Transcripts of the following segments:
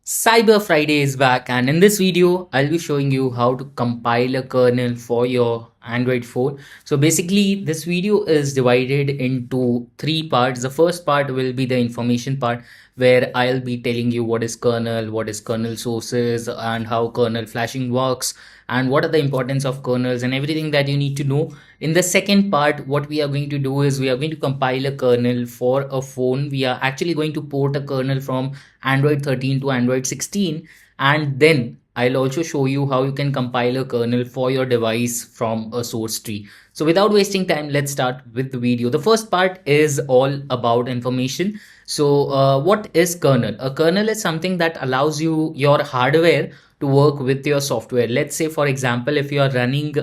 Cyber Friday is back, and in this video, I'll be showing you how to compile a kernel for your Android phone. So basically, this video is divided into three parts. The first part will be the information part, where I'll be telling you what is kernel sources, and how kernel flashing works, and what are the importance of kernels and everything that you need to know. In the second part, what we are going to do is we are going to compile a kernel for a phone. We are actually going to port a kernel from Android 13 to Android 16, and then I'll also show you how you can compile a kernel for your device from a source tree. So without wasting time, let's start with the video. The first part is all about information. So what is kernel? A kernel is something that allows your hardware to work with your software. Let's say, for example, if you are running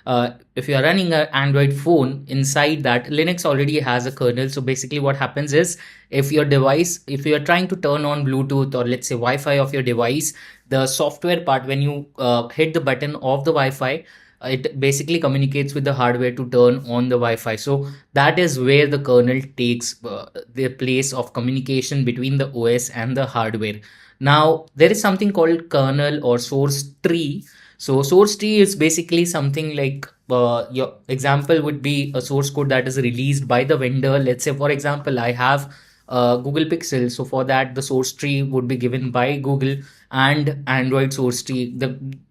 an Android phone, inside that Linux already has a kernel. So basically what happens is, if if you are trying to turn on Bluetooth or let's say Wi-Fi of your device, the software part, when you hit the button of the Wi-Fi, it basically communicates with the hardware to turn on the Wi-Fi. So that is where the kernel takes the place of communication between the OS and the hardware. Now, there is something called kernel or source tree. So source tree is basically something like your example would be a source code that is released by the vendor. Let's say, for example, I have Google Pixel. So for that, the source tree would be given by Google, and Android source tree.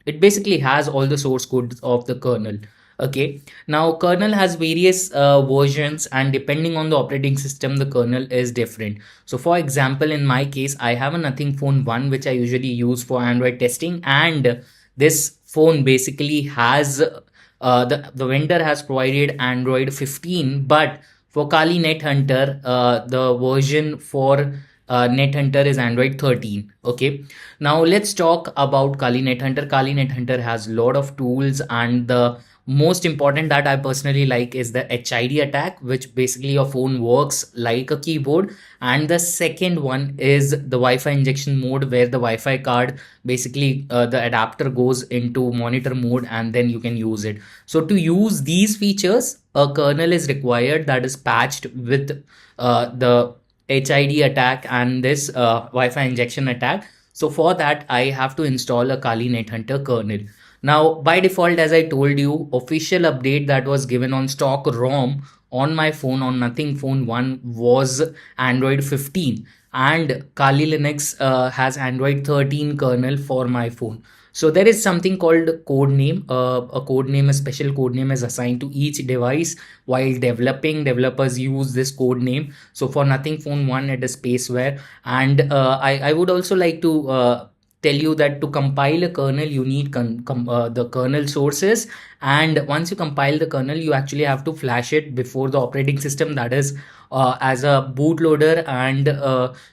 It basically has all the source codes of the kernel. Okay. Now, kernel has various versions, and depending on the operating system, the kernel is different. So for example, in my case, I have a Nothing Phone 1, which I usually use for Android testing, and this phone basically has the vendor has provided Android 15, but for Kali nethunter, the version for nethunter is Android 13. Okay, now let's talk about Kali nethunter. Kali nethunter has a lot of tools, and the most important that I personally like is the HID attack, which basically your phone works like a keyboard. And the second one is the Wi-Fi injection mode, where the Wi-Fi card basically the adapter goes into monitor mode, and then you can use it. So to use these features, a kernel is required that is patched with the HID attack and this Wi-Fi injection attack. So for that, I have to install a Kali nethunter kernel. Now, by default, as I told you, official update that was given on stock ROM on my phone, on Nothing Phone 1, was Android 15, and Kali Linux has Android 13 kernel for my phone. So there is something called code name. A special code name is assigned to each device while developing. Developers use this code name. So for Nothing Phone 1, it is spaceware. And I would also like to tell you that to compile a kernel, you need the kernel sources. And once you compile the kernel, you actually have to flash it before the operating system, that is as a bootloader, and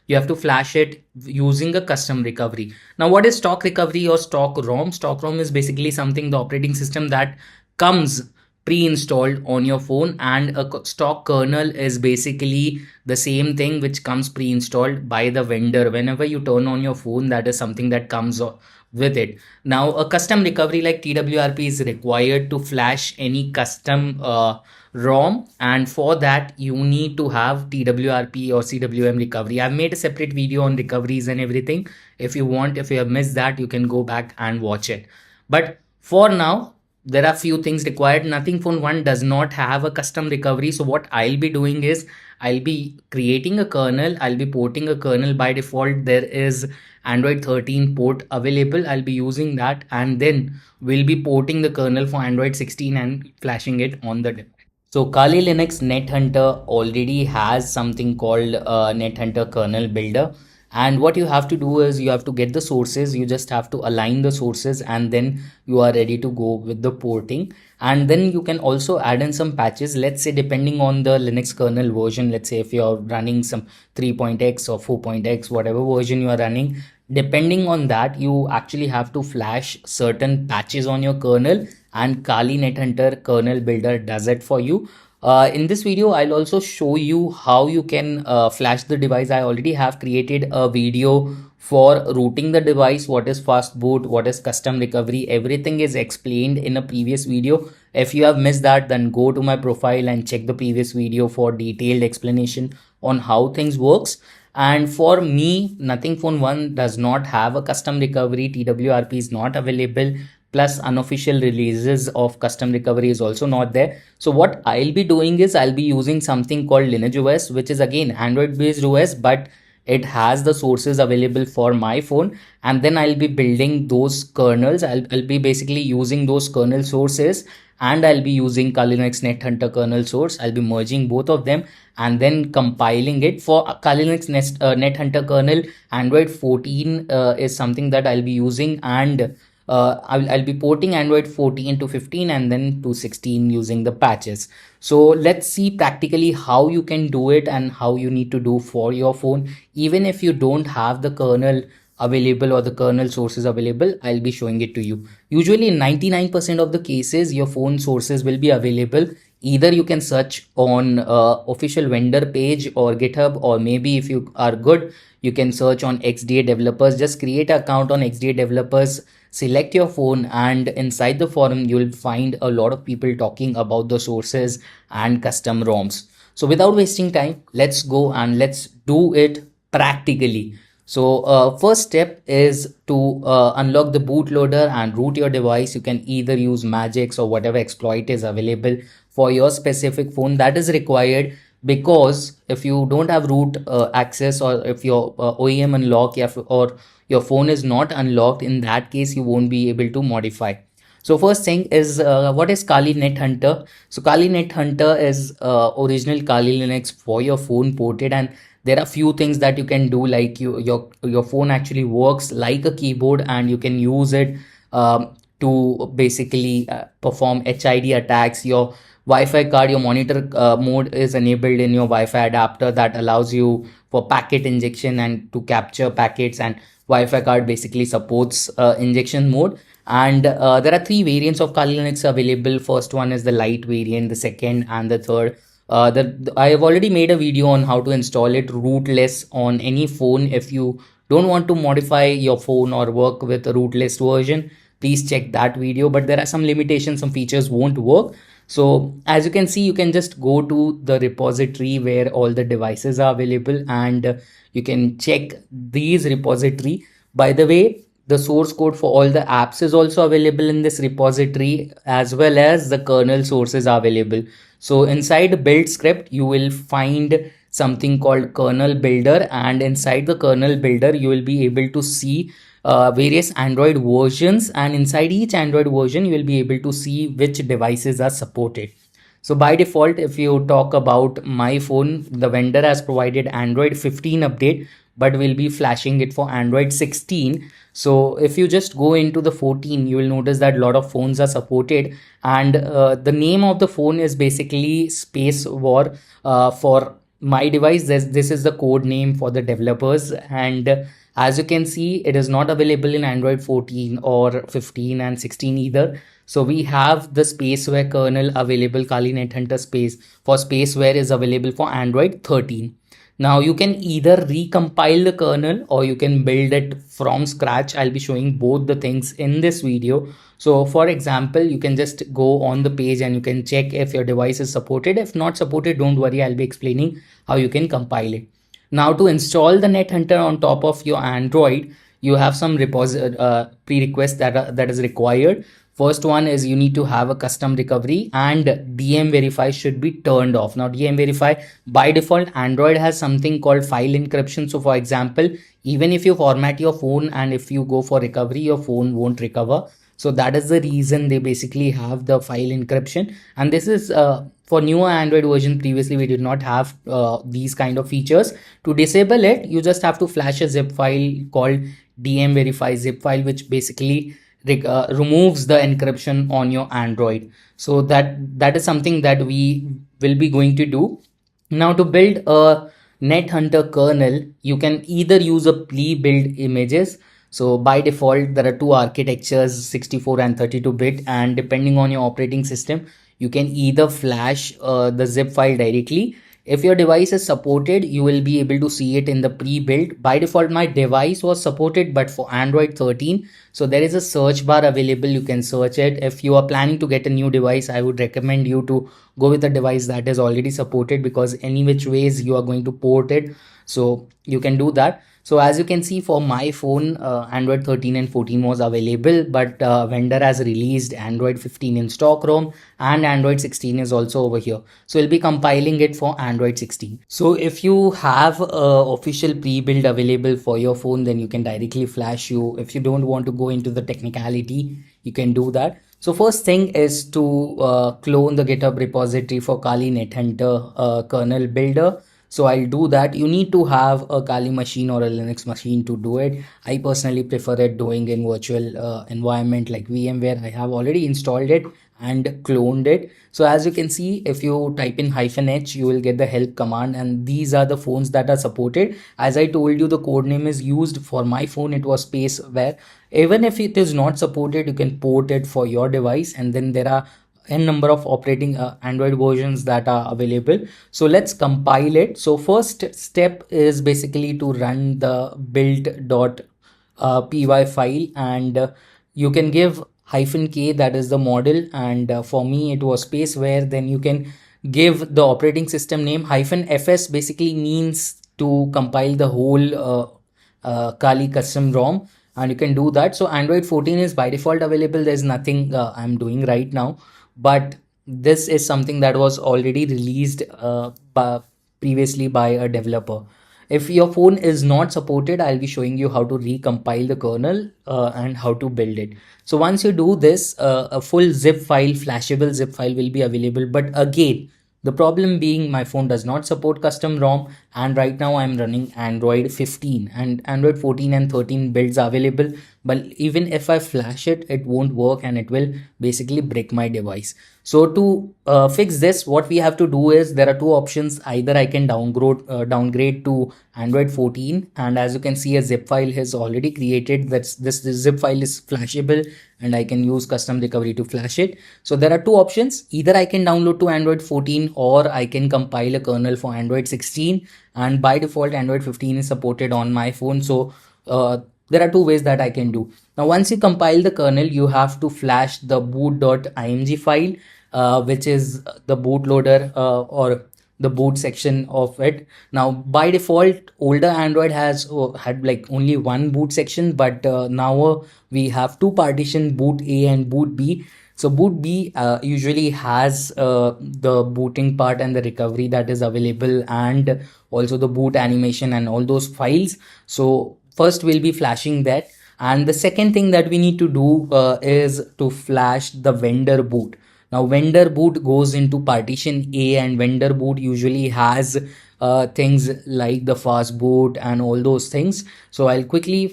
you have to flash it using a custom recovery. Now, what is stock recovery or stock ROM? Stock ROM is basically something, the operating system that comes pre-installed on your phone, and a stock kernel is basically the same thing which comes pre-installed by the vendor. Whenever you turn on your phone, that is something that comes with it. Now, a custom recovery like TWRP is required to flash any custom ROM, and for that you need to have TWRP or CWM recovery. I've made a separate video on recoveries and everything. If you have missed that, you can go back and watch it. But for now, there are few things required. Nothing Phone 1 does not have a custom recovery. So what I'll be doing is, I'll be creating a kernel. I'll be porting a kernel. By default, there is Android 13 port available. I'll be using that, and then we'll be porting the kernel for Android 16 and flashing it on the device. So Kali Linux nethunter already has something called nethunter kernel builder. And what you have to do is, you have to get the sources. You just have to align the sources, and then you are ready to go with the porting. And then you can also add in some patches. Let's say, depending on the Linux kernel version, let's say if you're running some 3.x or 4.x, whatever version you are running, depending on that, you actually have to flash certain patches on your kernel, and Kali nethunter kernel builder does it for you. In this video, I'll also show you how you can flash the device. I already have created a video for rooting the device, what is fast boot, what is custom recovery. Everything is explained in a previous video. If you have missed that, then go to my profile and check the previous video for detailed explanation on how things works. And for me, Nothing Phone 1 does not have a custom recovery. TWRP is not available. Plus, unofficial releases of custom recovery is also not there. So what I'll be doing is I'll be using something called Lineage OS, which is again Android based OS, but it has the sources available for my phone. And then I'll be building those kernels. I'll be basically using those kernel sources, and I'll be using Kali Linux nethunter kernel source. I'll be merging both of them and then compiling it for Kali Linux nethunter kernel. Android 14 is something that I'll be using, and I'll be porting Android 14 to 15 and then to 16 using the patches. So let's see practically how you can do it and how you need to do for your phone. Even if you don't have the kernel available or the kernel sources available, I'll be showing it to you. Usually in 99% of the cases, your phone sources will be available. Either you can search on official vendor page or GitHub, or maybe if you are good, you can search on XDA developers. Just create an account on XDA developers, select your phone, and inside the forum you'll find a lot of people talking about the sources and custom ROMs. So without wasting time, let's go and let's do it practically. So first step is to unlock the bootloader and root your device. You can either use Magix or whatever exploit is available for your specific phone that is required, because if you don't have root access, or if your OEM unlock or your phone is not unlocked, in that case you won't be able to modify. So first thing is what is Kali nethunter? So Kali nethunter is original Kali Linux for your phone ported, and there are few things that you can do, like your phone actually works like a keyboard, and you can use it to basically perform HID attacks. Your Wi-Fi card, your monitor mode is enabled in your Wi-Fi adapter that allows you for packet injection and to capture packets, and Wi-Fi card basically supports injection mode. And there are three variants of Kali Linux available. First one is the light variant, the second and the third. I have already made a video on how to install it rootless on any phone. If you don't want to modify your phone or work with a rootless version, please check that video. But there are some limitations, some features won't work. So as you can see, you can just go to the repository where all the devices are available, and you can check these repository. By the way, the source code for all the apps is also available in this repository, as well as the kernel sources are available. So inside build script, you will find something called kernel builder, and inside the kernel builder, you will be able to see various Android versions, and inside each Android version, you will be able to see which devices are supported. So by default, if you talk about my phone, the vendor has provided Android 15 update, but we'll be flashing it for Android 16. So if you just go into the 14, you will notice that a lot of phones are supported, and the name of the phone is basically Space War. For my device, this is the code name for the developers, and as you can see, it is not available in Android 14 or 15 and 16 either. So we have the Spaceware kernel available. Kali nethunter space for Spaceware is available for Android 13. Now you can either recompile the kernel or you can build it from scratch. I'll be showing both the things in this video. So for example, you can just go on the page and you can check if your device is supported. If not supported, don't worry, I'll be explaining how you can compile it. Now to install the nethunter on top of your Android, you have some prerequisites that is required. First one is you need to have a custom recovery, and DM verify should be turned off. Now DM verify, by default Android has something called file encryption. So for example, even if you format your phone and if you go for recovery, your phone won't recover. So that is the reason they basically have the file encryption, and this is for newer Android version. Previously we did not have these kind of features. To disable it, you just have to flash a zip file called DM verify zip file, which basically removes the encryption on your Android. So that is something that we will be going to do. Now to build a nethunter kernel, you can either use a pre-built images. So by default, there are two architectures, 64 and 32-bit, and depending on your operating system, you can either flash the zip file directly. If your device is supported, you will be able to see it in the pre-built. By default, my device was supported, but for Android 13, so there is a search bar available. You can search it. If you are planning to get a new device, I would recommend you to go with a device that is already supported, because any which ways you are going to port it. So you can do that. So as you can see, for my phone, Android 13 and 14 was available, but vendor has released Android 15 in stock ROM, and Android 16 is also over here. So we'll be compiling it for Android 16. So if you have official pre-build available for your phone, then you can directly flash you. If you don't want to go into the technicality, you can do that. So first thing is to clone the GitHub repository for Kali nethunter kernel builder. So I'll do that. You need to have a Kali machine or a Linux machine to do it. I personally prefer it doing in virtual environment like VMware. I have already installed it and cloned it. So as you can see, if you type in -h, you will get the help command, and these are the phones that are supported. As I told you, the code name is used. For my phone, it was spaceware. Even if it is not supported, you can port it for your device, and then there are n number of operating Android versions that are available. So let's compile it. So first step is basically to run the build.py file, and you can give -k, that is the model, and for me it was spaceware. Then you can give the operating system name. -fs basically means to compile the whole Kali custom ROM, and you can do that. So Android 14 is by default available. There's nothing I'm doing right now, but this is something that was already released previously by a developer. If your phone is not supported, I'll be showing you how to recompile the kernel and how to build it. So once you do this, a full zip file, flashable zip file will be available. But again, the problem being my phone does not support custom ROM, and right now I'm running Android 15, and Android 14 and 13 builds are available. But even if I flash it, it won't work and it will basically break my device. So to fix this, what we have to do is there are two options. Either I can downgrade to Android 14, and as you can see, a zip file is already created. This zip file is flashable, and I can use custom recovery to flash it. So there are two options. Either I can download to Android 14, or I can compile a kernel for Android 16, and by default Android 15 is supported on my phone. So there are two ways that I can do. Now once you compile the kernel, you have to flash the boot.img file, which is the bootloader or the boot section of it. Now by default, older Android has had like only one boot section, but now we have two partition, boot A and boot B. So boot B usually has the booting part and the recovery that is available, and also the boot animation and all those files. So first we'll be flashing that, and the second thing that we need to do is to flash the vendor boot. Now vendor boot goes into partition A, and vendor boot usually has things like the fast boot and all those things. So I'll quickly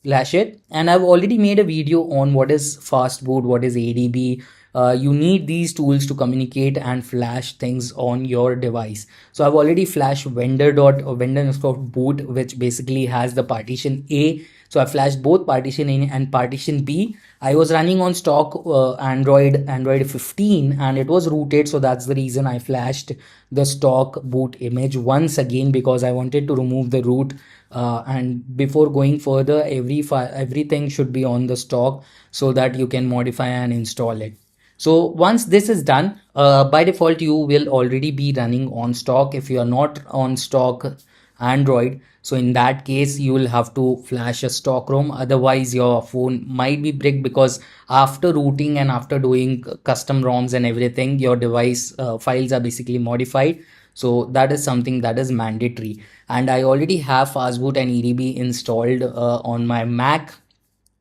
flash it, and I've already made a video on what is fast boot, what is ADB. You need these tools to communicate and flash things on your device. So I've already flashed vendor_boot, which basically has the partition A. So I flashed both partition A and partition B. I was running on stock Android 15, and it was rooted. So that's the reason I flashed the stock boot image once again, because I wanted to remove the root. And before going further, everything should be on the stock so that you can modify and install it. So once this is done, by default you will already be running on stock. If you are not on stock Android, so in that case you will have to flash a stock ROM. Otherwise your phone might be bricked, because after rooting and after doing custom ROMs and everything, your device files are basically modified. So that is something that is mandatory. And I already have fastboot and EDB installed on my Mac.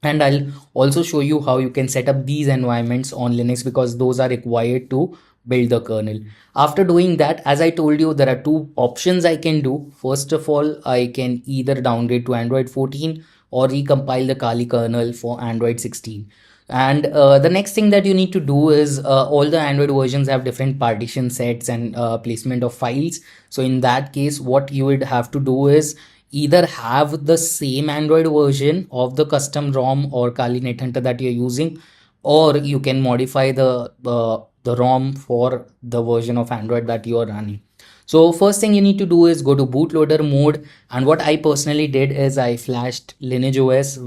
And I'll also show you how you can set up these environments on Linux, because those are required to build the kernel. After doing that, as I told you, there are two options I can do. First of all, I can either downgrade to Android 14 or recompile the Kali kernel for Android 16. And the next thing that you need to do is all the Android versions have different partition sets and placement of files. So in that case, what you would have to do is either have the same Android version of the custom ROM or Kali nethunter that you're using, or you can modify the ROM for the version of Android that you are running. So first thing you need to do is go to bootloader mode, and what I personally did is I flashed Lineage OS,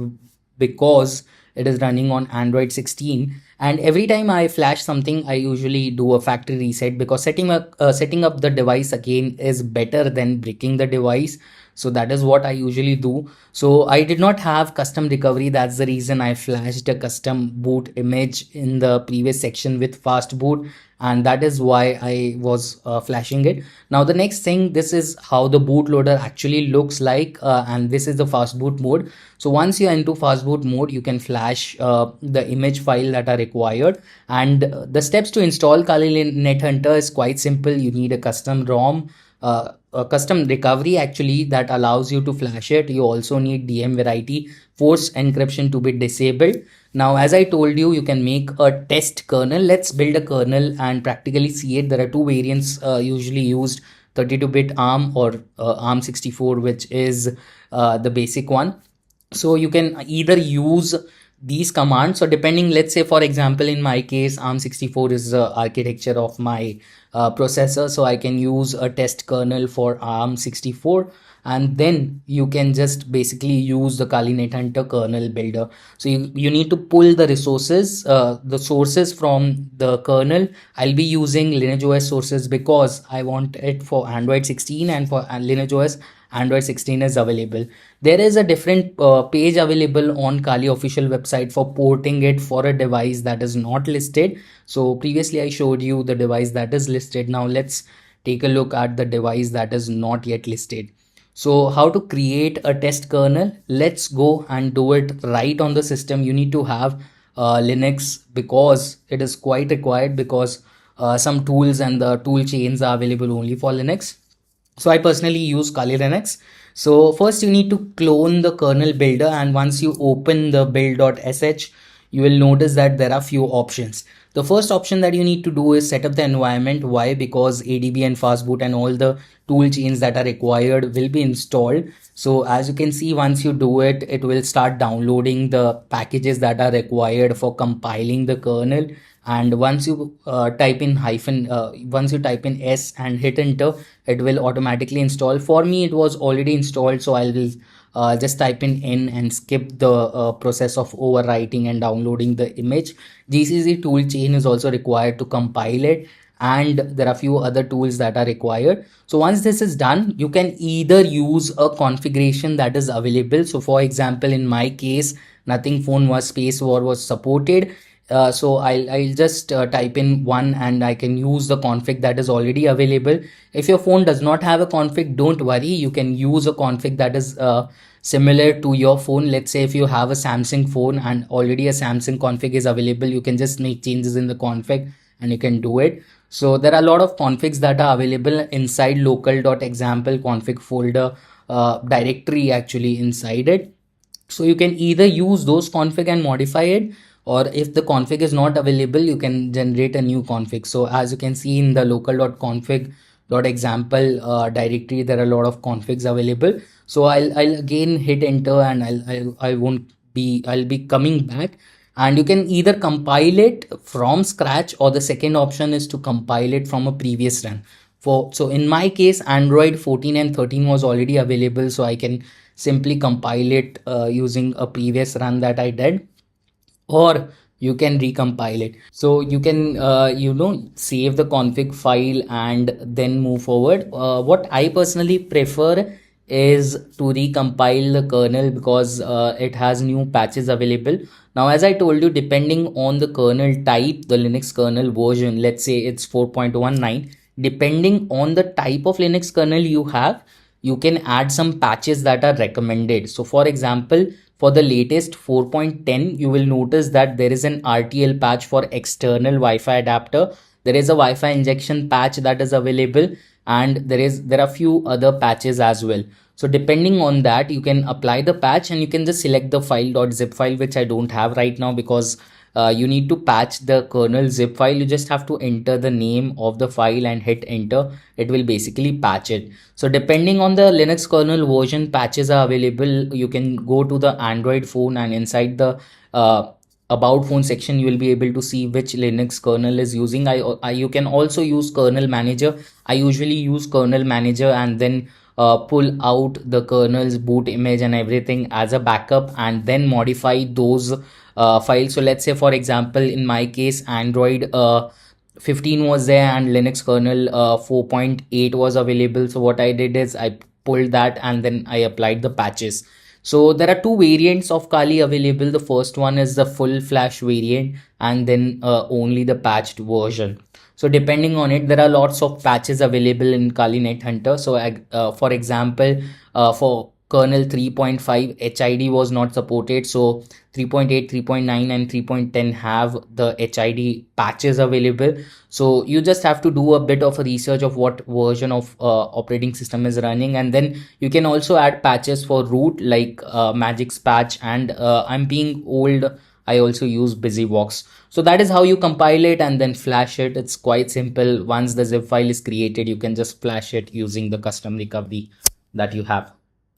because it is running on Android 16. And every time I flash something, I usually do a factory reset, because setting up the device again is better than breaking the device. So that is what I usually do. So I did not have custom recovery. That's the reason I flashed a custom boot image in the previous section with fast boot, and that is why I was flashing it. Now the next thing, this is how the bootloader actually looks like, and this is the fast boot mode. So once you're into fast boot mode, you can flash the image file that are required. And the steps to install Kali nethunter is quite simple. You need a custom ROM, a custom recovery actually that allows you to flash it. You also need DM variety force encryption to be disabled. Now, as I told you, you can make a test kernel. Let's build a kernel and practically see it. There are two variants usually used: 32-bit ARM or ARM 64, which is the basic one. So you can either use these commands. So depending, let's say for example, in my case, ARM 64 is the architecture of my processor. So I can use a test kernel for ARM 64, and then you can just basically use the Kali nethunter kernel builder. So you need to pull the resources, the sources from the kernel. I'll be using Lineage OS sources because I want it for Android 16, and for Lineage OS, Android 16 is available. There is a different page available on Kali official website for porting it for a device that is not listed. So previously I showed you the device that is listed. Now let's take a look at the device that is not yet listed. So how to create a test kernel? Let's go and do it right on the system. You need to have Linux, because it is quite required, because some tools and the tool chains are available only for Linux. So I personally use Kali Linux. So first you need to clone the kernel builder, and once you open the build.sh, you will notice that there are few options. The first option that you need to do is set up the environment. Why? Because ADB and fastboot and all the tool chains that are required will be installed. So as you can see, once you do it, it will start downloading the packages that are required for compiling the kernel. And once you type in once you type in S and hit enter, it will automatically install. For me, it was already installed, so I will just type in N and skip the process of overwriting and downloading the image. GCC tool chain is also required to compile it, and there are few other tools that are required. So once this is done, you can either use a configuration that is available. So for example, in my case, nothing phone was space war was supported. So I'll just type in one, and I can use the config that is already available. If your phone does not have a config, don't worry. You can use a config that is similar to your phone. Let's say if you have a Samsung phone and already a Samsung config is available, you can just make changes in the config and you can do it. So there are a lot of configs that are available inside local.example config folder directory actually inside it. So you can either use those config and modify it, or if the config is not available, you can generate a new config. So as you can see in the local.config.example directory, there are a lot of configs available. So I'll again hit enter, and I'll be coming back, and you can either compile it from scratch, or the second option is to compile it from a previous run. So in my case, Android 14 and 13 was already available, so I can simply compile it using a previous run that I did, or you can recompile it. So you can save the config file and then move forward. What I personally prefer is to recompile the kernel, because it has new patches available. Now, as I told you, depending on the kernel type, the Linux kernel version, let's say it's 4.19, depending on the type of Linux kernel you have, you can add some patches that are recommended. So for example, for the latest 4.10, you will notice that there is an RTL patch for external Wi-Fi adapter. There is a Wi-Fi injection patch that is available, and there are few other patches as well. So depending on that, you can apply the patch, and you can just select the file.zip file, which I don't have right now, because you need to patch the kernel zip file. You just have to enter the name of the file and hit enter. It will basically patch it. So depending on the Linux kernel version, patches are available. You can go to the Android phone, and inside the about phone section, you will be able to see which Linux kernel is using. You can also use kernel manager. I usually use kernel manager, and then pull out the kernel's boot image and everything as a backup and then modify those files. So let's say for example in my case Android 15 was there and Linux kernel 4.8 was available. So what I did is I pulled that and then I applied the patches. So there are two variants of Kali available. The first one is the full flash variant and then only the patched version. So depending on it, there are lots of patches available in Kali Net Hunter. So for example, for kernel 3.5 HID was not supported. So 3.8, 3.9 and 3.10 have the HID patches available. So you just have to do a bit of a research of what version of operating system is running, and then you can also add patches for root like Magic's patch, and I'm being old, I also use BusyBox. So that is how you compile it and then flash it. It's quite simple. Once the zip file is created, you can just flash it using the custom recovery that you have.